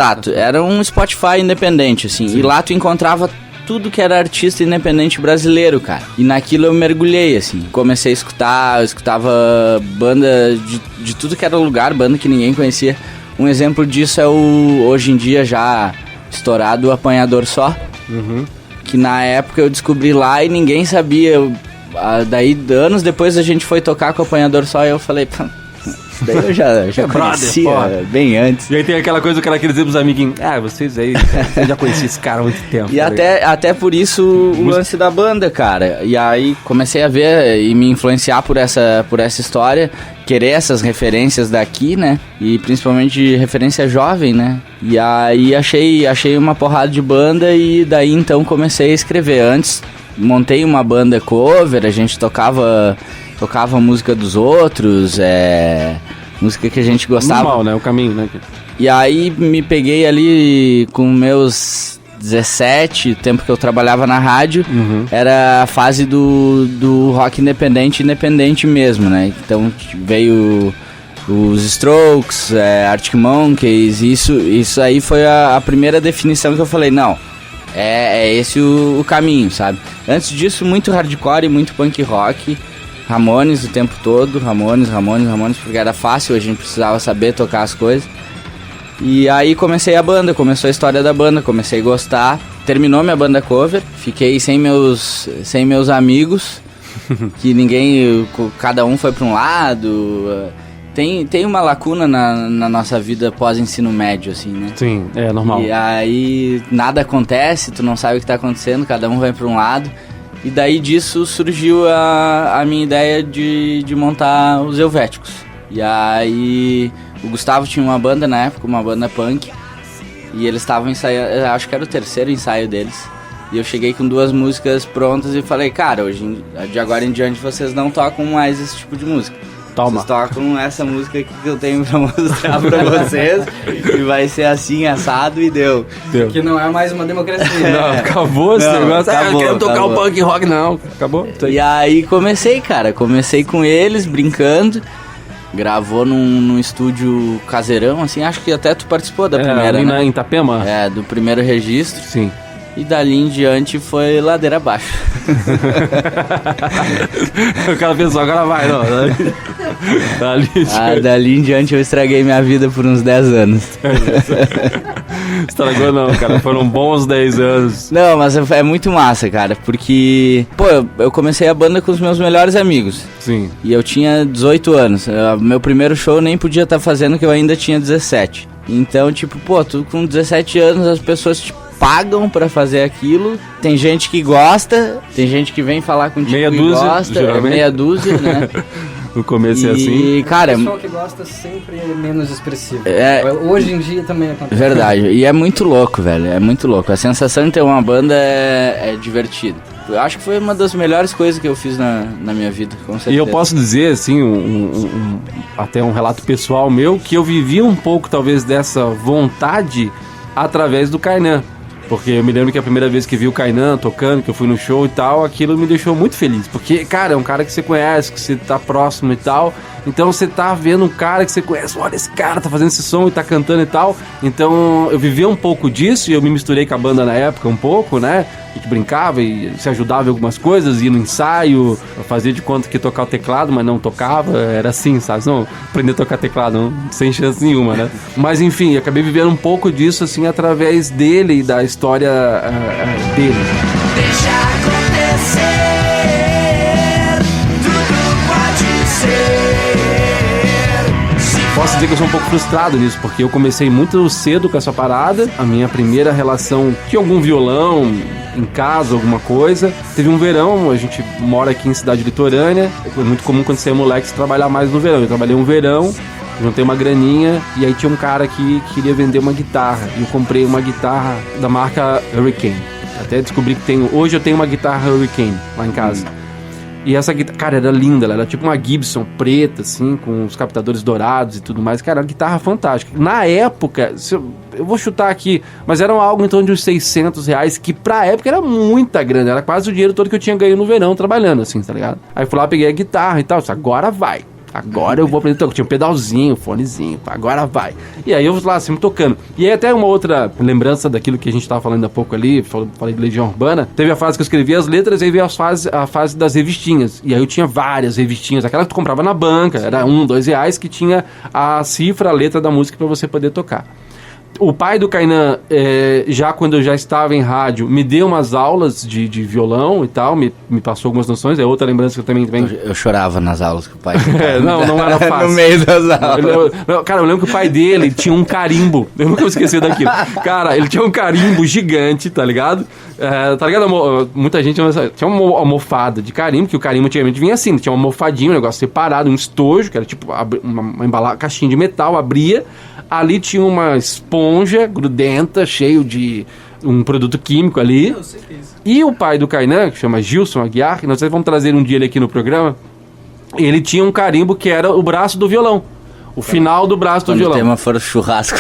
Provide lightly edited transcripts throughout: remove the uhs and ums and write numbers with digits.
Exato, era um Spotify independente, assim. Sim. E lá tu encontrava tudo que era artista independente brasileiro, cara. E naquilo eu mergulhei, assim. Comecei a escutar, eu escutava banda de tudo que era lugar, banda que ninguém conhecia. Um exemplo disso é hoje em dia já estourado, o Apanhador Só. Uhum. Que na época eu descobri lá e ninguém sabia. Daí, anos depois, a gente foi tocar com o Apanhador Só e eu falei... Daí eu já conhecia, bem antes. E aí tem aquela coisa, o cara quer dizer pros amiguinhos, vocês aí, eu já conheci esse cara há muito tempo. E até por isso o lance da banda, cara. E aí comecei a ver e me influenciar por essa história, querer essas referências daqui, né? E principalmente referência jovem, né? E aí achei uma porrada de banda e daí então comecei a escrever. Antes montei uma banda cover, a gente tocava música dos outros, música que a gente gostava. Normal, né? O caminho, né? E aí me peguei ali com meus 17, tempo que eu trabalhava na rádio, era a fase do rock independente mesmo, né? Então veio os Strokes, Arctic Monkeys, isso aí foi a primeira definição que eu falei, não, é esse o caminho, sabe? Antes disso, muito hardcore e muito punk rock, Ramones o tempo todo, Ramones, porque era fácil, a gente precisava saber tocar as coisas. E aí começou a história da banda, comecei a gostar. Terminou minha banda cover, fiquei sem meus amigos, que cada um foi para um lado. Tem uma lacuna na nossa vida pós-ensino médio, assim, né? Sim, é normal. E aí nada acontece, tu não sabe o que tá acontecendo, cada um vai para um lado. E daí disso surgiu a minha ideia de montar os Helvéticos. E aí o Gustavo tinha uma banda na época, uma banda punk, e eles estavam ensaiando, acho que era o terceiro ensaio deles. E eu cheguei com 2 músicas prontas e falei, cara, de agora em diante vocês não tocam mais esse tipo de música. Toma. Vocês tocam essa música aqui que eu tenho pra mostrar pra vocês e vai ser assim, assado e deu. Que não é mais uma democracia. Não, acabou esse negócio. Eu quero tocar o punk rock, não. Acabou. E aí comecei com eles, brincando. Gravou num estúdio caseirão, assim, acho que até tu participou da primeira, né? Em Itapema? Do primeiro registro. Sim. E dali em diante foi ladeira abaixo. O cara pensou, agora vai, não. Dali em diante eu estraguei minha vida por uns 10 anos. Estragou não, cara, foram bons 10 anos. Não, mas é muito massa, cara, porque, eu comecei a banda com os meus melhores amigos. Sim. E eu tinha 18 anos. Meu primeiro show eu nem podia estar fazendo, que eu ainda tinha 17. Então, tu com 17 anos, as pessoas pagam pra fazer aquilo. Tem gente que gosta, tem gente que vem falar contigo meia dúzia, gosta. Geralmente. Meia dúzia, né? No começo é assim. E, cara, o pessoal que gosta sempre é menos expressivo. Hoje em dia também acontece. Verdade. E é muito louco, velho. É muito louco. A sensação de ter uma banda é divertida. Eu acho que foi uma das melhores coisas que eu fiz na minha vida, com certeza. E eu posso dizer, assim, até um relato pessoal meu, que eu vivi um pouco, talvez, dessa vontade através do Kainan. Porque eu me lembro que a primeira vez que vi o Kainan tocando, que eu fui no show e tal, aquilo me deixou muito feliz. Porque, cara, é um cara que você conhece, que você tá próximo e tal. Então você tá vendo um cara que você conhece, olha, esse cara tá fazendo esse som e tá cantando e tal. Então eu vivia um pouco disso e eu me misturei com a banda na época um pouco, né? A gente brincava e se ajudava em algumas coisas, ia no ensaio, fazia de conta que tocava o teclado, mas não tocava, era assim, sabe? Não, aprender a tocar teclado, não, sem chance nenhuma, né? Mas enfim, acabei vivendo um pouco disso, assim, através dele e da história dele. Deixa acontecer, tudo pode ser. Posso dizer que eu sou um pouco frustrado nisso, porque eu comecei muito cedo com essa parada. A minha primeira relação tinha algum violão em casa, alguma coisa. Teve um verão, a gente mora aqui em cidade litorânea. É muito comum quando você é moleque você trabalhar mais no verão. Eu trabalhei um verão, juntei uma graninha e aí tinha um cara que queria vender uma guitarra. E eu comprei uma guitarra da marca Hurricane. Até descobri que hoje eu tenho uma guitarra Hurricane lá em casa. E essa guitarra, cara, era linda, ela era tipo uma Gibson preta, assim, com os captadores dourados e tudo mais. Cara, era uma guitarra fantástica. Na época, eu vou chutar aqui, mas era algo em torno de uns R$600, que pra época era muita grana. Era quase o dinheiro todo que eu tinha ganho no verão trabalhando, assim, tá ligado? Aí fui lá, peguei a guitarra e tal, agora vai. agora eu vou aprender a tocar. Tinha um pedalzinho, fonezinho, agora vai. E aí eu lá sempre tocando. E aí até uma outra lembrança daquilo que a gente tava falando há pouco ali, falei de Legião Urbana, teve a fase que eu escrevi as letras, aí veio a fase das revistinhas. E aí eu tinha várias revistinhas, aquela que tu comprava na banca, era R$1, R$2, que tinha a cifra, a letra da música pra você poder tocar. O pai do Kainan, já quando eu já estava em rádio, me deu umas aulas de violão e tal, me passou algumas noções, é outra lembrança que eu também... Eu chorava nas aulas que o pai... não era fácil. No meio das aulas. Cara, eu lembro que o pai dele tinha um carimbo, eu nunca vou esquecer daquilo. Cara, ele tinha um carimbo gigante, tá ligado? Tá ligado? Muita gente tinha uma almofada de carimbo, que o carimbo antigamente vinha assim, tinha uma almofadinha, um negócio separado, um estojo, que era tipo uma caixinha de metal, abria, ali tinha uma esponja grudenta, cheio de um produto químico ali. Eu sei que é isso. E o pai do Kainan, que chama Gilson Aguiar, que nós vamos trazer um dia ele aqui no programa, ele tinha um carimbo que era o braço do violão. O final do braço do violão. O tema for churrasco.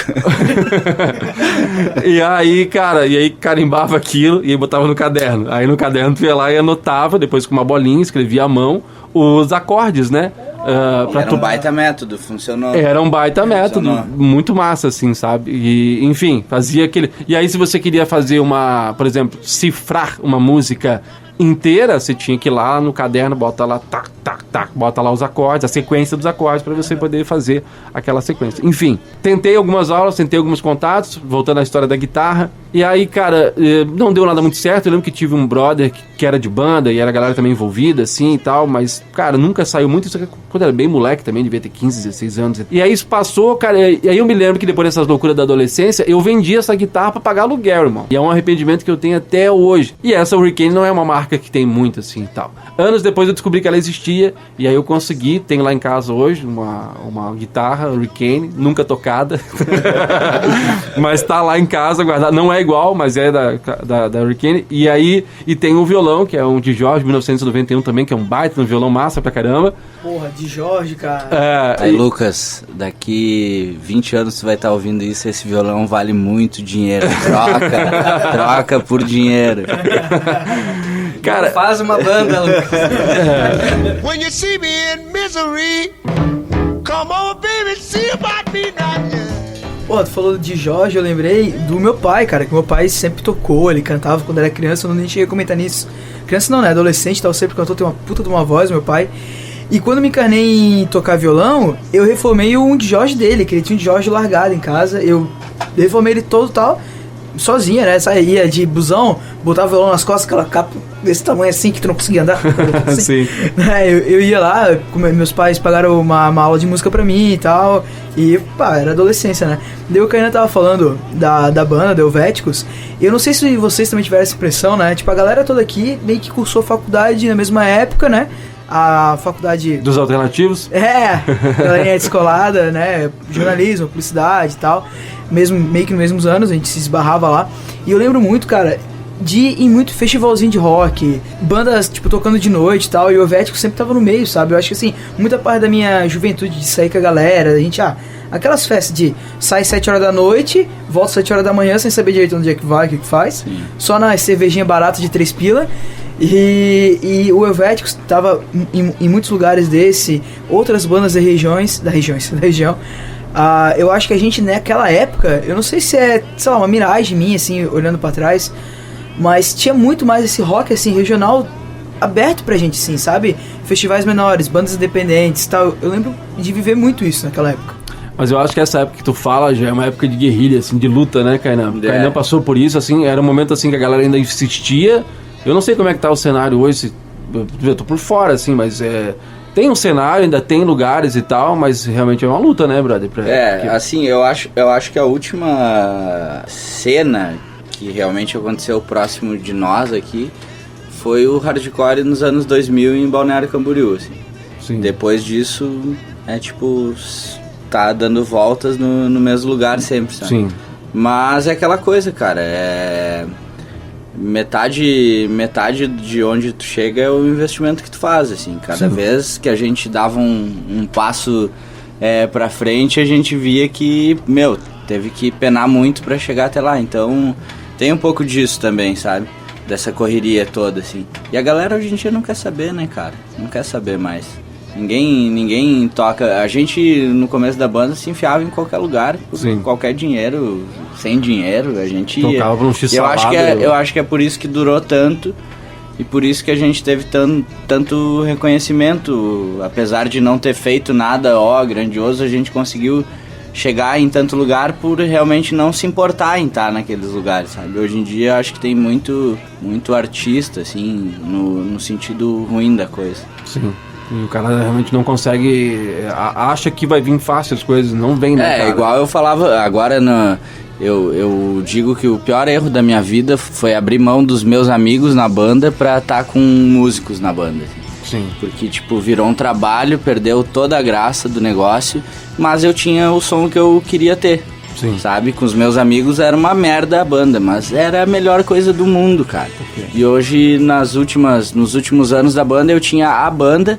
E aí, cara, carimbava aquilo e aí botava no caderno. Aí no caderno tu ia lá e anotava, depois com uma bolinha, escrevia à mão os acordes, né? Era um baita método, funcionou. Era um baita método, muito massa, assim, sabe? E, enfim, fazia aquele... E aí, se você queria fazer por exemplo, cifrar uma música inteira, você tinha que ir lá no caderno, bota lá, tac, tac, tac, bota lá os acordes, a sequência dos acordes para você poder fazer aquela sequência. Enfim, tentei algumas aulas, tentei alguns contatos, voltando à história da guitarra, e aí, cara, não deu nada muito certo. Eu lembro que tive um brother que era de banda e era a galera também envolvida, assim, e tal, mas, cara, nunca saiu muito. Isso quando era bem moleque também, devia ter 15, 16 anos. E aí isso passou, cara, e aí eu me lembro que depois dessas loucuras da adolescência, eu vendi essa guitarra pra pagar aluguel, irmão. E é um arrependimento que eu tenho até hoje. E essa Hurricane não é uma marca que tem muito, assim, e tal. Anos depois eu descobri que ela existia, e aí eu consegui, tenho lá em casa hoje uma guitarra Hurricane, nunca tocada, mas tá lá em casa guardada, não é igual, mas é da Hurricane. E aí, e tem um violão, que é um de Jorge, 1991 também, que é um baita, um violão massa pra caramba. Porra, de Jorge, cara. Aí, Lucas, daqui 20 anos você vai estar ouvindo isso, esse violão vale muito dinheiro. Troca por dinheiro. Cara, faz uma banda, Lucas. When you see me in misery, come on, baby, see about me now. Pô, tu falou de Jorge, eu lembrei do meu pai, cara, que meu pai sempre tocou, ele cantava quando era criança, eu nem cheguei a comentar nisso. Criança não, né? Adolescente, tal, sempre cantou, tem uma puta de uma voz, meu pai. E quando me encarnei em tocar violão, eu reformei um de Jorge dele, que ele tinha um de Jorge largado em casa, eu reformei ele todo tal, sozinha, né? Saía de busão, botava o violão nas costas, aquela capa desse tamanho assim que tu não conseguia andar. Assim. Sim. Eu ia lá, meus pais pagaram uma aula de música pra mim e tal. E, pá, era adolescência, né? Daí o Kainan tava falando da banda, da Helvéticos. E eu não sei se vocês também tiveram essa impressão, né? Tipo, a galera toda aqui meio que cursou faculdade na mesma época, né? A faculdade... Dos alternativos? Galerinha descolada, né? Jornalismo, publicidade e tal. Meio que nos mesmos anos, a gente se esbarrava lá. E eu lembro muito, cara, de ir em muito festivalzinho de rock, bandas, tipo, tocando de noite e tal, e o Helvético sempre tava no meio, sabe? Eu acho que, assim, muita parte da minha juventude de sair com a galera, a gente, aquelas festas de sai 7 horas da noite, volta 7 horas da manhã, sem saber direito onde é que vai, o que faz, sim, só na cervejinha barata de 3 pila, e o Helvético tava em muitos lugares desse, outras bandas da região, eu acho que a gente, naquela época, eu não sei se é, sei lá, uma miragem minha, assim, olhando pra trás, mas tinha muito mais esse rock, assim, regional aberto pra gente, assim, sabe? Festivais menores, bandas independentes e tal. Eu lembro de viver muito isso naquela época. Mas eu acho que essa época que tu fala já é uma época de guerrilha, assim, de luta, né, Kainan? O Kainan passou por isso, assim, era um momento, assim, que a galera ainda insistia. Eu não sei como é que tá o cenário hoje, eu tô por fora, assim, mas tem um cenário, ainda tem lugares e tal, mas realmente é uma luta, né, brother? Assim, eu acho que a última cena que realmente aconteceu próximo de nós aqui foi o hardcore nos anos 2000 em Balneário Camboriú, assim. Sim. Depois disso, tipo, tá dando voltas no mesmo lugar sempre, sabe? Sim. Mas é aquela coisa, cara, metade de onde tu chega é o investimento que tu faz, assim. Cada vez que a gente dava um passo pra frente, a gente via que, teve que penar muito pra chegar até lá, então tem um pouco disso também, sabe? Dessa correria toda, assim. E a galera hoje em dia não quer saber, né, cara? Não quer saber mais. Ninguém toca. A gente, no começo da banda, se enfiava em qualquer lugar, com qualquer dinheiro, sem dinheiro, a gente tocava pra um x-salado. Eu acho que é por isso que durou tanto e por isso que a gente teve tanto reconhecimento. Apesar de não ter feito nada grandioso, a gente conseguiu chegar em tanto lugar por realmente não se importar em estar naqueles lugares, sabe? Hoje em dia acho que tem muito artista, assim, no sentido ruim da coisa. Sim. E o cara realmente não consegue... Acha que vai vir fácil as coisas, não vem, né, cara? Igual eu falava agora, eu digo que o pior erro da minha vida foi abrir mão dos meus amigos na banda pra estar com músicos na banda. Sim. Porque, tipo, virou um trabalho, perdeu toda a graça do negócio, mas eu tinha o som que eu queria ter. Sim. Sabe? Com os meus amigos era uma merda a banda, mas era a melhor coisa do mundo, cara. Okay. E hoje, nos últimos anos da banda, eu tinha a banda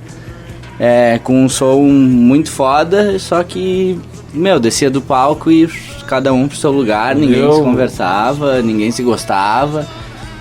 com um som muito foda, só que, descia do palco e cada um pro seu lugar, ninguém se conversava, ninguém se gostava.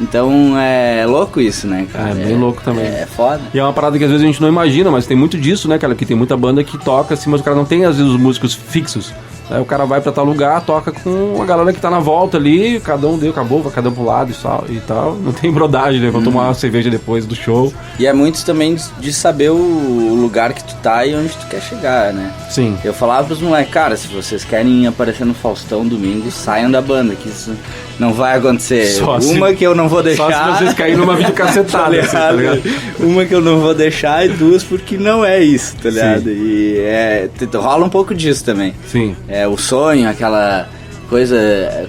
Então é louco isso, né, cara? É bem louco também. É foda. E é uma parada que às vezes a gente não imagina, mas tem muito disso, né, cara? Que tem muita banda que toca assim, mas o cara não tem, às vezes, os músicos fixos. Aí o cara vai pra tal lugar, toca com a galera que tá na volta ali, cada um acabou, vai cada um pro lado e tal. Não tem brodagem, né? Vão tomar uma cerveja depois do show. E é muito também de saber o lugar que tu tá e onde tu quer chegar, né? Sim. Eu falava pros moleques, cara, se vocês querem aparecer no Faustão domingo, saiam da banda, que isso não vai acontecer. Que eu não vou deixar... Só se vocês caírem numa videocacetada, tá ligado? Uma que eu não vou deixar e duas porque não é isso, tá ligado? Sim. E rola um pouco disso também. Sim. O sonho, aquela coisa...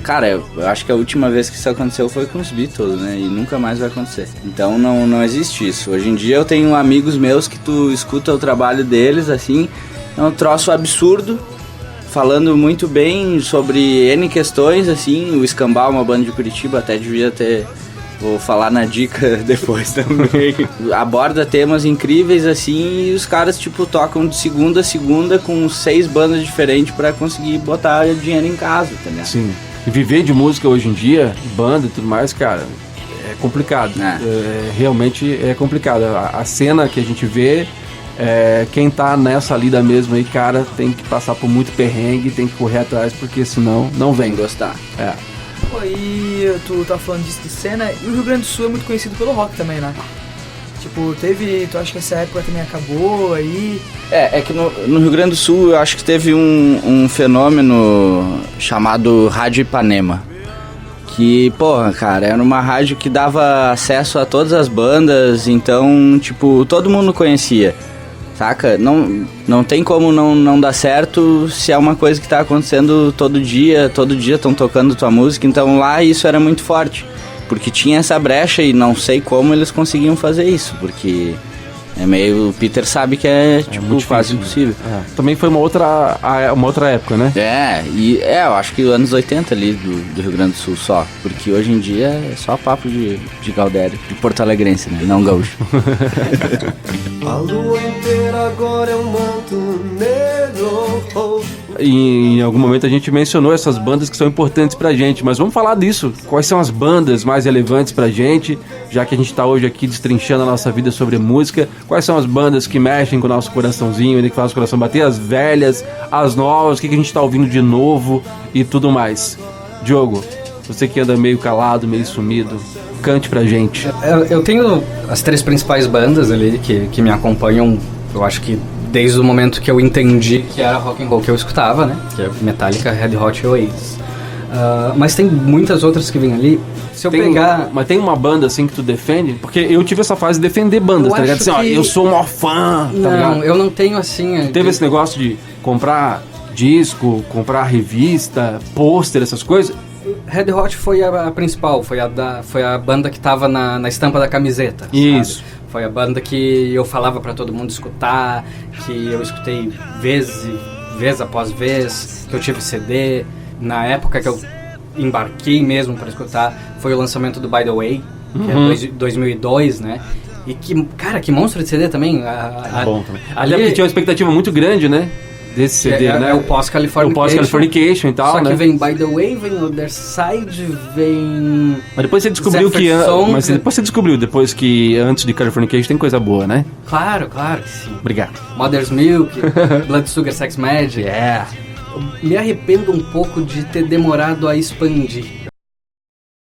Cara, eu acho que a última vez que isso aconteceu foi com os Beatles, né? E nunca mais vai acontecer. Então não existe isso. Hoje em dia eu tenho amigos meus que tu escuta o trabalho deles, assim, é um troço absurdo, falando muito bem sobre N questões, assim. O Escambau, uma banda de Curitiba, até devia ter... Vou falar na dica depois também. Aborda temas incríveis, assim, e os caras, tipo, tocam de segunda a segunda com 6 bandas diferentes pra conseguir botar dinheiro em casa, tá ligado? Sim. E viver de música hoje em dia, banda e tudo mais, cara, é complicado. Realmente é complicado. A cena que a gente vê, quem tá nessa lida mesmo aí, cara, tem que passar por muito perrengue, tem que correr atrás, porque senão não vem. Gostar. E tu tá falando disso de cena, e o Rio Grande do Sul é muito conhecido pelo rock também, né? Tipo, tu acha que essa época também acabou aí? É que no Rio Grande do Sul eu acho que teve um fenômeno chamado Rádio Ipanema. Que, porra, cara, era uma rádio que dava acesso a todas as bandas, então, tipo, todo mundo conhecia. Saca? Não tem como não dar certo se é uma coisa que tá acontecendo todo dia estão tocando tua música, então lá isso era muito forte, porque tinha essa brecha e não sei como eles conseguiam fazer isso, porque o Peter sabe que é tipo, quase impossível. Também foi uma outra época, né? Eu acho que os anos 80 ali do Rio Grande do Sul só, porque hoje em dia é só papo de Galdério, de Porto Alegrense, né? Não gaúcho. A lua inteira agora é um manto negro. E em algum momento a gente mencionou essas bandas que são importantes pra gente, mas vamos falar disso. Quais são as bandas mais relevantes pra gente, já que a gente tá hoje aqui destrinchando a nossa vida sobre música? Quais são as bandas que mexem com o nosso coraçãozinho, que faz o coração bater? As velhas, as novas, o que a gente tá ouvindo de novo e tudo mais. Diogo, você que anda meio calado, meio sumido, cante pra gente. Eu tenho as 3 principais bandas ali que me acompanham, eu acho que desde o momento que eu entendi que era rock and roll que eu escutava, né? Que é Metallica, Red Hot e Oasis. Mas tem muitas outras que vêm ali. Mas tem uma banda assim que tu defende? Porque eu tive essa fase de defender bandas, tá ligado? Assim, eu sou o maior fã, tá ligado? Não, eu não tenho assim... Teve esse negócio de comprar disco, comprar revista, pôster, essas coisas? Red Hot foi a principal, foi a banda que tava na estampa da camiseta. Isso. Sabe? Foi a banda que eu falava pra todo mundo escutar, que eu escutei vez após vez, que eu tive CD. Na época que eu embarquei mesmo pra escutar, foi o lançamento do By The Way, que é 2002, né? E que monstro de CD também. Bom também. Ali porque tinha uma expectativa muito grande, né? desse CD, né? É o Pós-Californication. O Pós-Californication e tal, Só né? que vem By The Way, vem Other Side, vem... Mas depois você descobriu que... Jefferson, Mas depois você descobriu, depois que antes de Californication tem coisa boa, né? Claro que sim. Obrigado. Mother's Milk, Blood Sugar Sex Magic. Eu me arrependo um pouco de ter demorado a expandir.